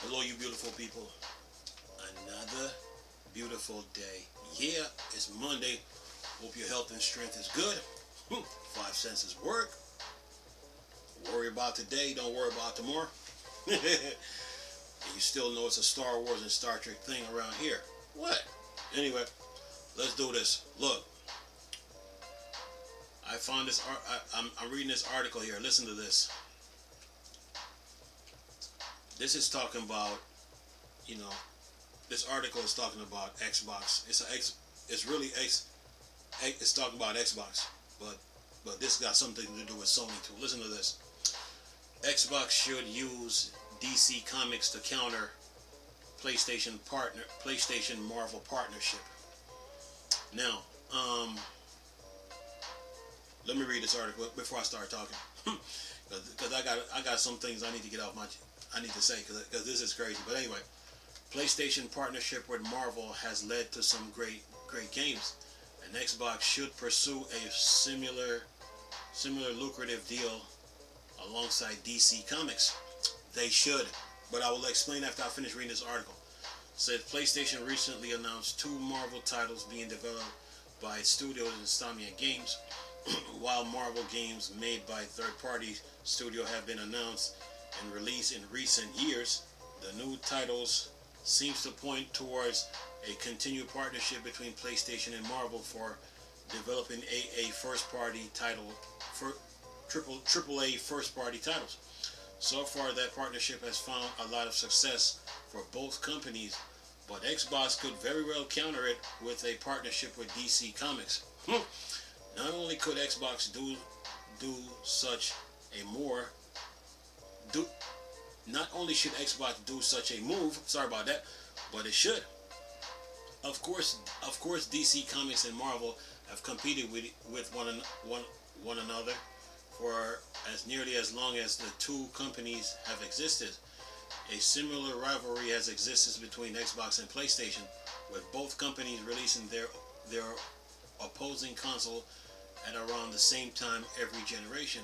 Hello, you beautiful people. Another beautiful day. Yeah, it's Monday. Hope your health and strength is good. 5 senses work. Worry about today, don't worry about tomorrow. And you still know it's a Star Wars and Star Trek thing around here. What? Anyway, let's do this. Look, I found this. I'm reading this article here. Listen to this. This is talking about, this article is talking about Xbox. It's really it's talking about Xbox, but this got something to do with Sony too. Listen to this. Xbox should use DC Comics to counter PlayStation Marvel partnership. Now, let me read this article before I start talking, because I got some things I need to get off I need to say because this is crazy. But anyway, PlayStation partnership with Marvel has led to some great games, and Xbox should pursue a similar lucrative deal alongside DC Comics. They should, but I will explain after I finish reading this article. It said PlayStation recently announced 2 Marvel titles being developed by its studios Insomniac Games, while Marvel games made by third-party studio have been announced and released in recent years. The new titles seems to point towards a continued partnership between PlayStation and Marvel for developing a first-party title for AAA first-party titles. So far, that partnership has found a lot of success for both companies, but Xbox could very well counter it with a partnership with DC Comics. Not only could Xbox not only should Xbox do such a move, sorry about that, but it should. Of course, DC Comics and Marvel have competed with one another for as nearly as long as the two companies have existed. A similar rivalry has existed between Xbox and PlayStation, with both companies releasing their opposing console at around the same time every generation.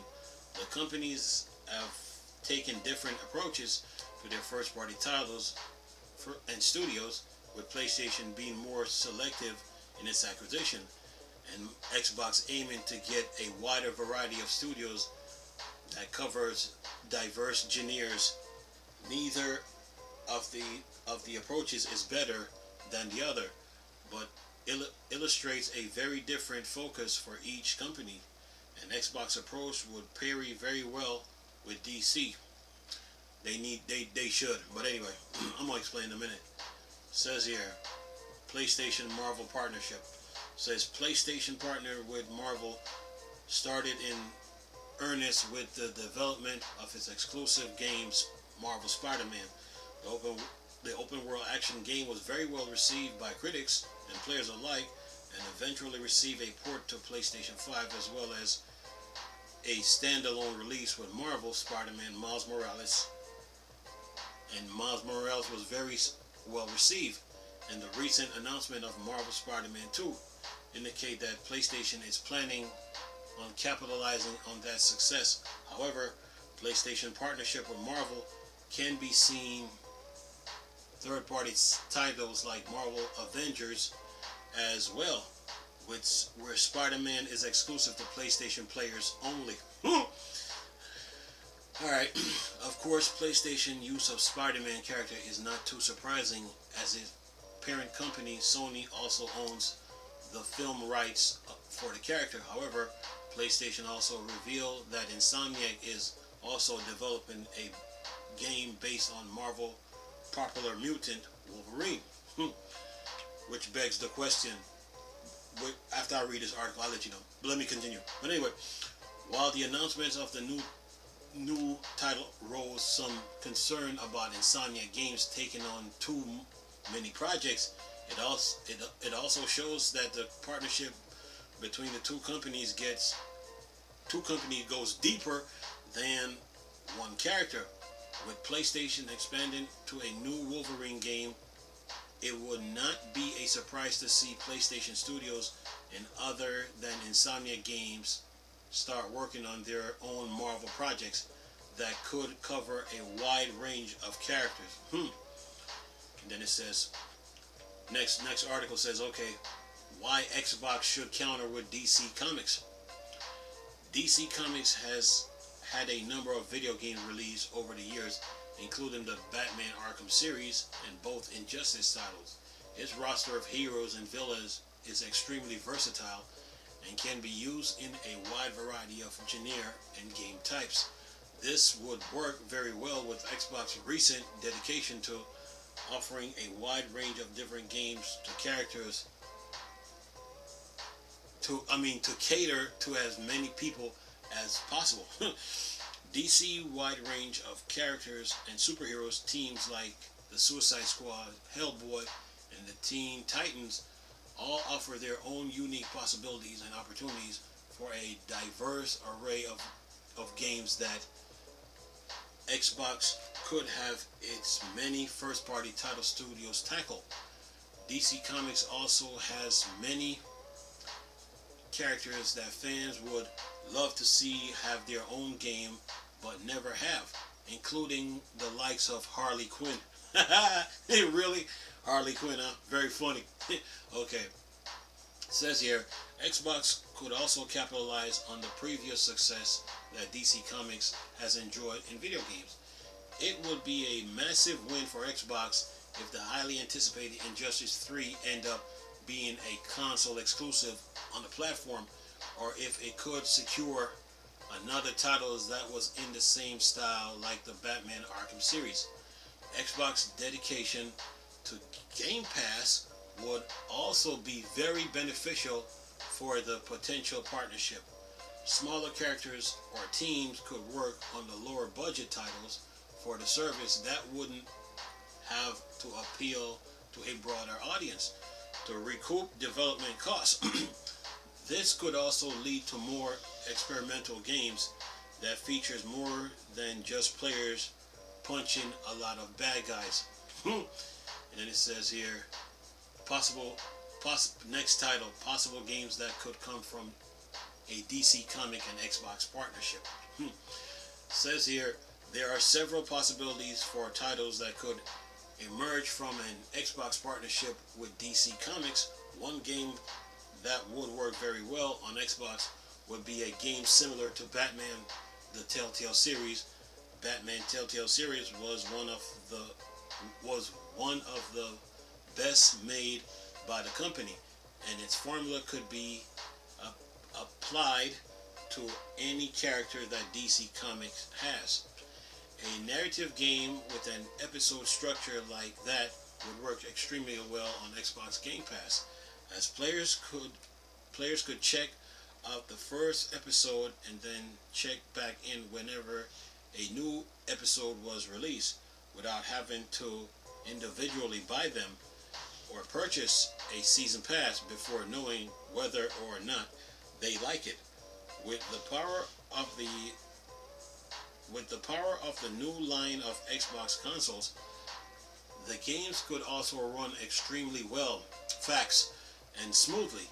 The companies have taken different approaches to their first-party titles and studios, with PlayStation being more selective in its acquisition, and Xbox aiming to get a wider variety of studios that covers diverse genres. Neither of the approaches is better than the other, but illustrates a very different focus for each company. An Xbox approach would pair very well with DC. They should, but anyway, I'm gonna explain in a minute. Says here, PlayStation Marvel partnership. Says PlayStation partnered with Marvel, started in earnest with the development of its exclusive games, Marvel Spider-Man. The open world action game was very well received by critics and players alike, and eventually received a port to PlayStation 5 as well as a standalone release with Marvel Spider-Man Miles Morales. And Miles Morales was very well received, and the recent announcement of Marvel Spider-Man 2 indicate that PlayStation is planning on capitalizing on that success. However, PlayStation partnership with Marvel can be seen third-party titles like Marvel Avengers as well, where Spider-Man is exclusive to PlayStation players only. Alright, of course, PlayStation use of Spider-Man character is not too surprising, as its parent company Sony also owns the film rights for the character. However, PlayStation also revealed that Insomniac is also developing a game based on Marvel popular mutant Wolverine. Which begs the question, after I read this article, I'll let you know. But let me continue. But anyway, while the announcements of the new title rose some concern about Insomniac Games taking on too many projects, it also shows that the partnership between the two companies goes deeper than one character. With PlayStation expanding to a new Wolverine game, it would not be a surprise to see PlayStation Studios and other than Insomniac Games start working on their own Marvel projects. that could cover a wide range of characters. And then it says, next article says, okay, why Xbox should counter with DC Comics. DC Comics has had a number of video game releases over the years, including the Batman Arkham series and both Injustice titles. Its roster of heroes and villains is extremely versatile and can be used in a wide variety of genre and game types. This would work very well with Xbox's recent dedication to offering a wide range of different games to characters to cater to as many people as possible. DC wide range of characters and superheroes teams like the Suicide Squad, Hellboy, and the Teen Titans all offer their own unique possibilities and opportunities for a diverse array of games that Xbox could have its many first-party title studios tackle. DC Comics also has many characters that fans would love to see have their own game but never have, including the likes of Harley Quinn. Really? Harley Quinn, huh? Very funny. Okay. It says here, Xbox could also capitalize on the previous success that DC Comics has enjoyed in video games. It would be a massive win for Xbox if the highly anticipated Injustice 3 end up being a console exclusive on the platform, or if it could secure another title that was in the same style like the Batman Arkham series. Xbox's dedication to Game Pass would also be very beneficial for the potential partnership. Smaller characters or teams could work on the lower budget titles for the service that wouldn't have to appeal to a broader audience to recoup development costs. This could also lead to more experimental games that features more than just players punching a lot of bad guys. And then it says here, next title, possible games that could come from a DC comic and Xbox partnership. Says here, there are several possibilities for titles that could emerge from an Xbox partnership with DC Comics. One game that would work very well on Xbox would be a game similar to Batman, the Telltale series. Batman Telltale series was one of the best made by the company, and its formula could be applied to any character that DC Comics has. A narrative game with an episode structure like that would work extremely well on Xbox Game Pass, as players could check out the first episode and then check back in whenever a new episode was released without having to individually buy them or purchase a season pass before knowing whether or not they like it. With the power of the new line of Xbox consoles, the games could also run extremely well, fast, and smoothly,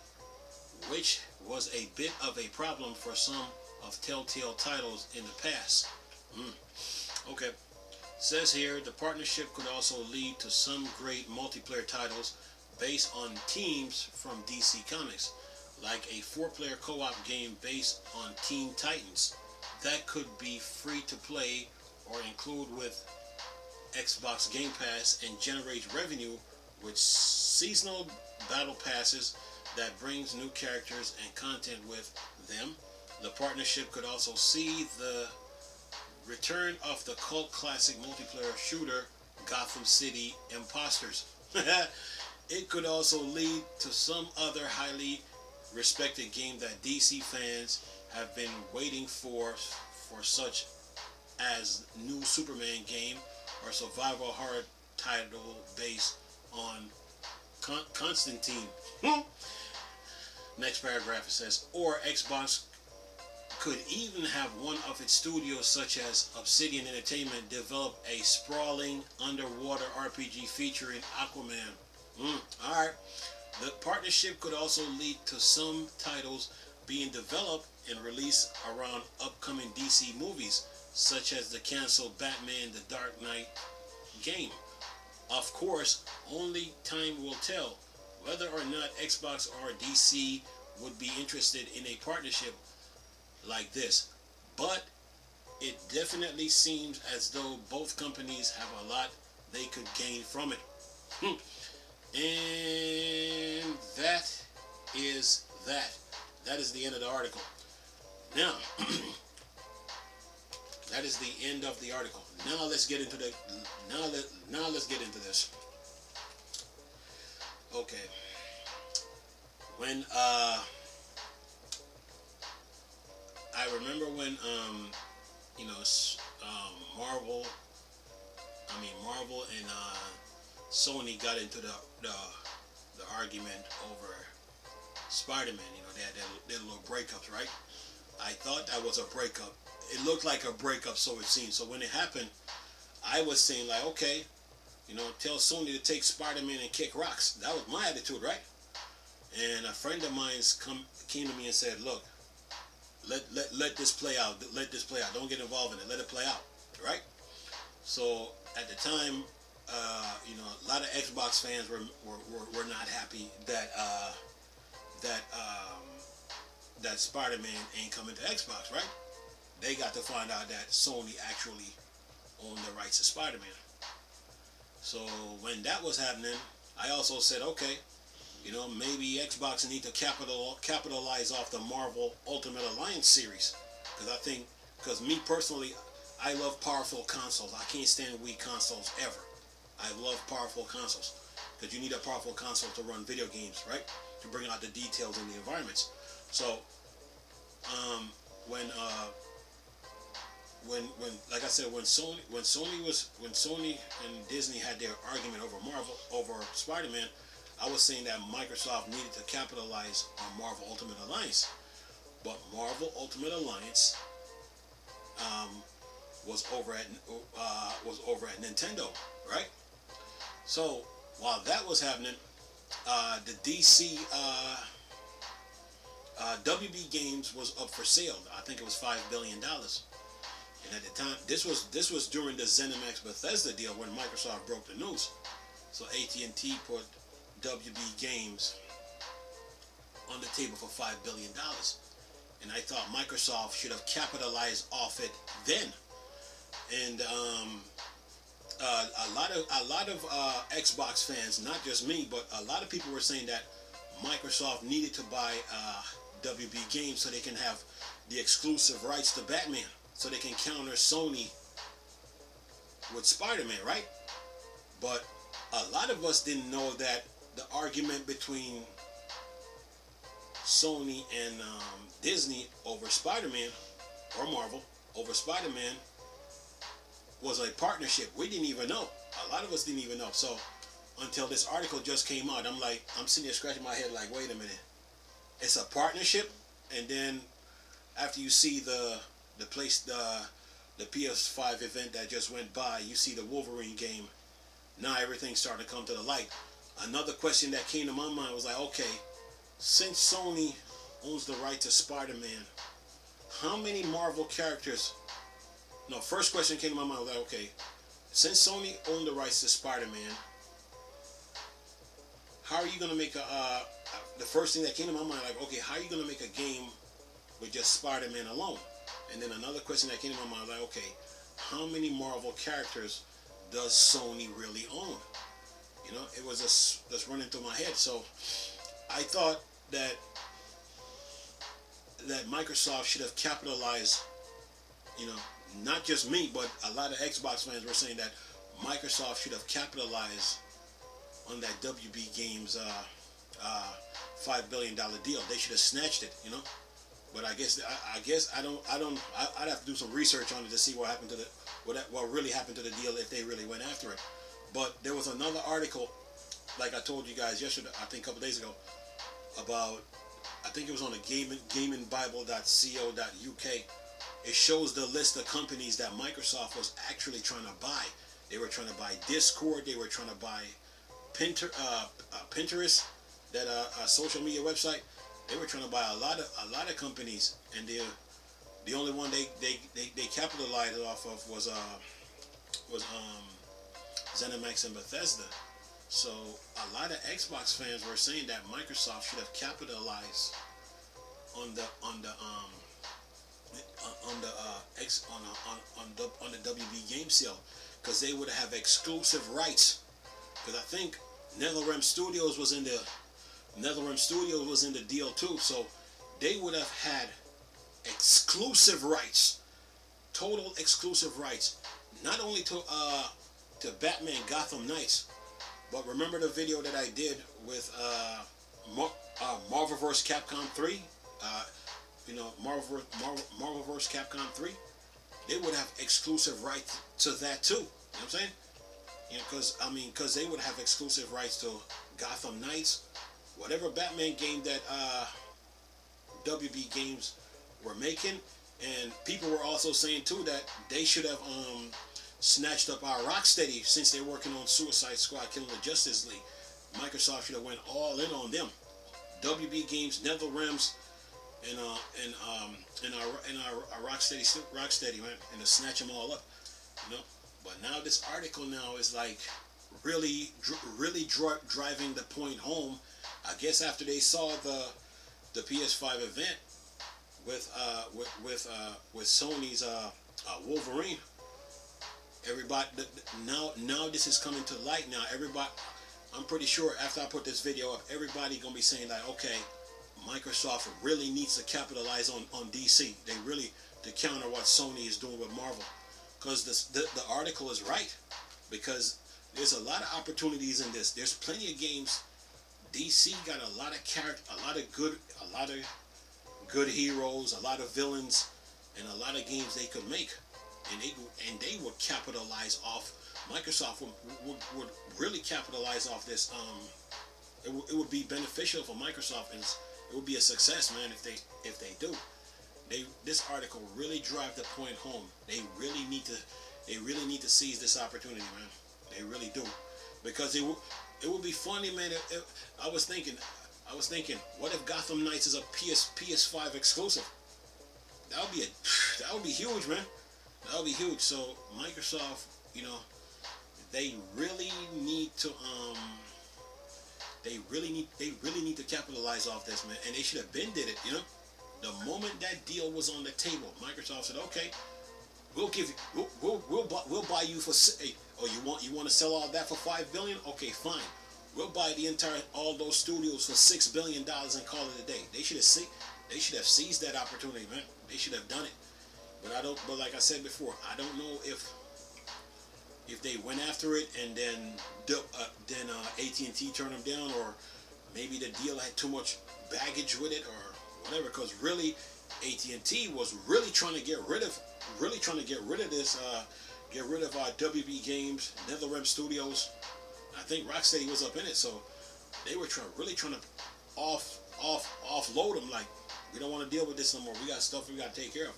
which was a bit of a problem for some of Telltale titles in the past. Okay. Says here, the partnership could also lead to some great multiplayer titles based on teams from DC Comics, like a 4-player co-op game based on Teen Titans that could be free to play or include with Xbox Game Pass and generate revenue with seasonal battle passes that brings new characters and content with them. The partnership could also see the return of the cult classic multiplayer shooter Gotham City Imposters. It could also lead to some other highly respected game that DC fans have been waiting for such as new Superman game or survival horror title based on Constantine. Next paragraph it says, or Xbox could even have one of its studios such as Obsidian Entertainment develop a sprawling underwater RPG featuring Aquaman. Alright. The partnership could also lead to some titles being developed and released around upcoming DC movies, such as the canceled Batman The Dark Knight game. Of course, only time will tell whether or not Xbox or DC would be interested in a partnership like this, but it definitely seems as though both companies have a lot they could gain from it. And that is that. That is the end of the article. Now, that is the end of the article. Now let's get into the. Now let's get into this. Okay. When I remember when Marvel and Sony got into the argument over Spider-Man. You know, they had their little breakups, right? I thought that was a breakup. It looked like a breakup, so it seemed. So when it happened, I was saying like, okay, you know, tell Sony to take Spider-Man and kick rocks. That was my attitude, right? And a friend of mine came to me and said, look, let this play out. Let this play out. Don't get involved in it. Let it play out, right? So at the time, you know, a lot of Xbox fans were not happy that that Spider-Man ain't coming to Xbox, right? They got to find out that Sony actually owned the rights to Spider-Man. So when that was happening, I also said, okay, you know, maybe Xbox need to capitalize off the Marvel Ultimate Alliance series, because me personally, I love powerful consoles. I can't stand weak consoles ever. I love powerful consoles because you need a powerful console to run video games, right? To bring out the details in the environments. So when like I said, when Sony and Disney had their argument over Spider-Man, I was saying that Microsoft needed to capitalize on Marvel Ultimate Alliance, but Marvel Ultimate Alliance was over at Nintendo, right? So while that was happening, the DC WB Games was up for sale. I think it was $5 billion. And at the time, this was during the ZeniMax Bethesda deal when Microsoft broke the news. So AT&T put WB Games on the table for $5 billion. And I thought Microsoft should have capitalized off it then. And a lot of Xbox fans, not just me, but a lot of people were saying that Microsoft needed to buy WB Games so they can have the exclusive rights to Batman, so they can counter Sony with Spider-Man, right? But a lot of us didn't know that the argument between Sony and Disney over Spider-Man, or Marvel over Spider-Man, was a partnership. We didn't even know. A lot of us didn't even know. So until this article just came out, I'm sitting there scratching my head like, wait a minute, it's a partnership? And then after you see the PS5 event that just went by, you see the Wolverine game. Now everything's starting to come to the light. Another question that came to my mind was like, okay, since Sony owns the right to Spider-Man, how many Marvel characters? No, first question came to my mind was like, okay, since Sony owned the rights to Spider-Man, how are you going to make the first thing that came to my mind, like, okay, how are you going to make a game with just Spider-Man alone? And then another question that came to my mind was like, okay, how many Marvel characters does Sony really own? You know, it was just running through my head. So I thought that Microsoft should have capitalized, you know, not just me, but a lot of Xbox fans were saying that Microsoft should have capitalized on that WB Games $5 billion deal. They should have snatched it, you know. But I'd have to do some research on it to see what happened to what really happened to the deal if they really went after it. But there was another article, like I told you guys yesterday, I think a couple days ago, about, I think it was on the gamingbible.co.uk. It shows the list of companies that Microsoft was actually trying to buy. They were trying to buy Discord. They were trying to buy Pinterest, that social media website. They were trying to buy a lot of companies, and The only one they capitalized off of was ZeniMax and Bethesda. So a lot of Xbox fans were saying that Microsoft should have capitalized on the WB game sale, because they would have exclusive rights. Because I think NetherRealm Studios was in the deal too, so they would have had exclusive rights, total exclusive rights, not only to Batman Gotham Knights, but remember the video that I did with Marvel vs. Capcom 3, Marvel vs. Capcom 3, they would have exclusive rights to that too. You know what I'm saying? Because they would have exclusive rights to Gotham Knights, whatever Batman game that WB Games were making. And people were also saying too that they should have snatched up our Rocksteady, since they're working on Suicide Squad, Killing the Justice League. Microsoft should have went all in on them. WB Games, NetherRealms, and our Rocksteady, man, and to snatch them all up, you know. But now this article now is like really driving the point home. I guess after they saw the PS5 event with Sony's Wolverine, everybody now this is coming to light. Now everybody, I'm pretty sure after I put this video up, everybody gonna be saying like, okay, Microsoft really needs to capitalize on DC. They really, to counter what Sony is doing with Marvel, because the article is right, because there's a lot of opportunities in this. There's plenty of games. DC got a lot of a lot of good heroes, a lot of villains, and a lot of games they could make, and they would capitalize off. Microsoft would really capitalize off this. It would be beneficial for Microsoft, and it would be a success, man, if they do. This article really drive the point home. They really need to seize this opportunity, man. They really do, because it would be funny, man. I was thinking, what if Gotham Knights is a PS5 exclusive? That would be huge, man. That would be huge. So Microsoft, you know, they really need to capitalize off this, man. And they should have been did it, you know. The moment that deal was on the table, Microsoft said, okay, we'll buy you for, hey, oh, you want to sell all that for $5 billion? Okay, fine. We'll buy all those studios for $6 billion and call it a day. They should have seized that opportunity, man. They should have done it. But like I said before, I don't know if they went after it and then AT&T turned them down, or maybe the deal had too much baggage with it, or whatever. Because really, AT&T was really trying to get rid of this, get rid of WB Games, NetherRealm Studios. I think Rocksteady was up in it, so they were really trying to offload them. Like, we don't want to deal with this no more. We got stuff we got to take care of.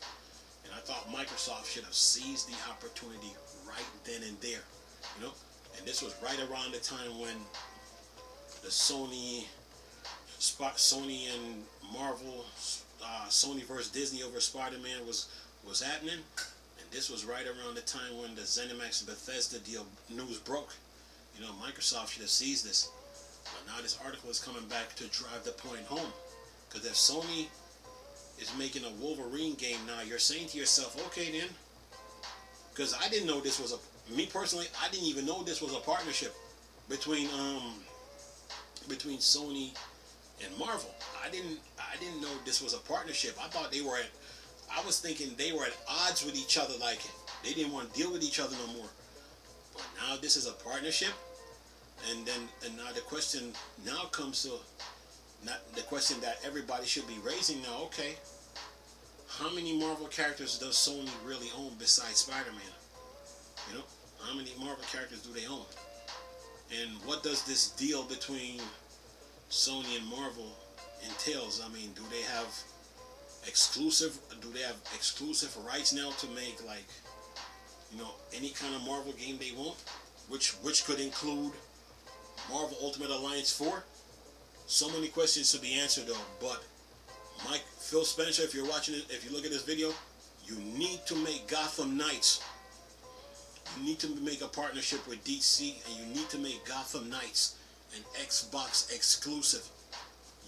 And I thought Microsoft should have seized the opportunity right then and there, you know. And this was right around the time when the Sony and Marvel, Sony versus Disney over Spider-Man was happening. And this was right around the time when the ZeniMax and Bethesda deal news broke. You know, Microsoft should have seized this. But now this article is coming back to drive the point home. Because if Sony is making a Wolverine game now, you're saying to yourself, okay then, because I didn't know this was me personally, I didn't even know this was a partnership between Sony and Marvel. I didn't know this was a partnership. I was thinking they were at odds with each other, like they didn't want to deal with each other no more. But now this is a partnership, and now the question now comes to the question that everybody should be raising now. Okay, how many Marvel characters does Sony really own besides Spider-Man? You know, how many Marvel characters do they own? And what does this deal between Sony and Marvel entails? I mean, do they have exclusive rights now to make, like, you know, any kind of Marvel game they want, which could include Marvel Ultimate Alliance 4? So many questions to be answered though. But Phil Spencer, if you're watching it, if you look at this video, You need to make Gotham Knights. You need to make a partnership with DC, and you need to make Gotham Knights an Xbox exclusive.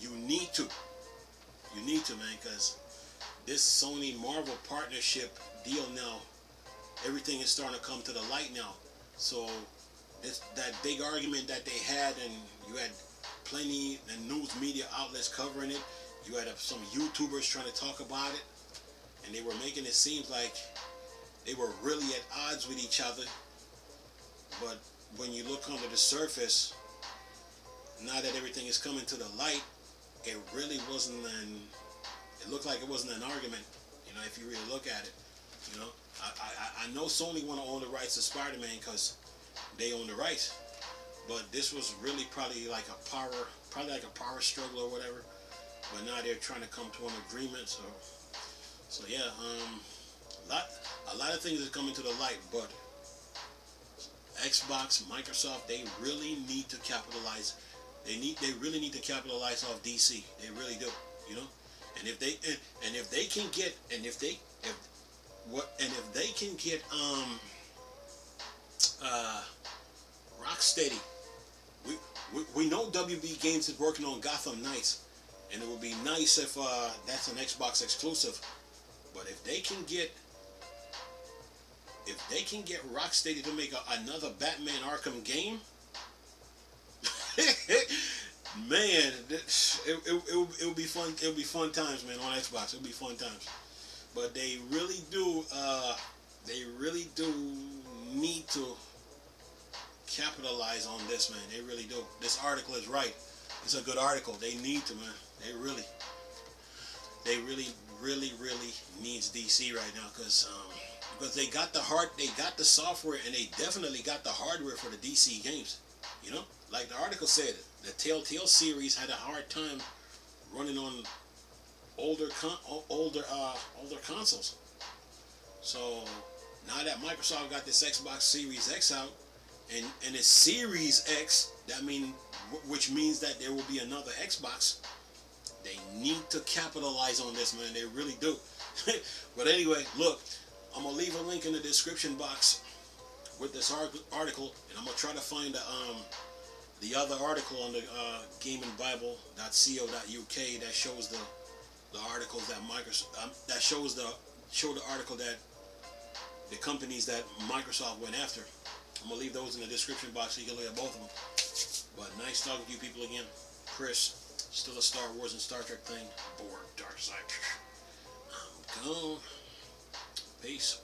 You need to. You need to, man, because this Sony Marvel partnership deal now, everything is starting to come to the light now. So that big argument that they had, and you had plenty of news media outlets covering it. You had some YouTubers trying to talk about it, and they were making it seem like they were really at odds with each other. But when you look under the surface, now that everything is coming to the light, it really wasn't it looked like it wasn't an argument, you know, if you really look at it. You know, I know Sony want to own the rights to Spider-Man because they own the rights, but this was really probably like a power struggle or whatever. But now they're trying to come to an agreement. So yeah, a lot of things are coming to the light, but Xbox, Microsoft, they really need to capitalize. They really need to capitalize off DC. They really do, you know. And if they can get Rocksteady. We know WB Games is working on Gotham Knights, and it would be nice if that's an Xbox exclusive. But if they can get Rocksteady to make another Batman Arkham game, man, it would be fun. It would be fun times, man, on Xbox. It would be fun times. But they really do. They really do need to capitalize on this, man. They really do. This article is right. It's a good article. They need to, man. They really needs DC right now because they got the software, and they definitely got the hardware for the DC games. You know, like the article said, the Telltale series had a hard time running on older consoles. So now that Microsoft got this Xbox Series X out, and it's Series X, which means that there will be another Xbox. They need to capitalize on this, man. They really do. But anyway, look, I'm gonna leave a link in the description box with this article, and I'm gonna try to find the other article on the gamingbible.co.uk that shows the articles that Microsoft show the article that the companies that Microsoft went after. I'm gonna leave those in the description box so you can look at both of them. But nice talking to you people again. Chris, still a Star Wars and Star Trek thing. Bored, dark side. I'm gone. Peace.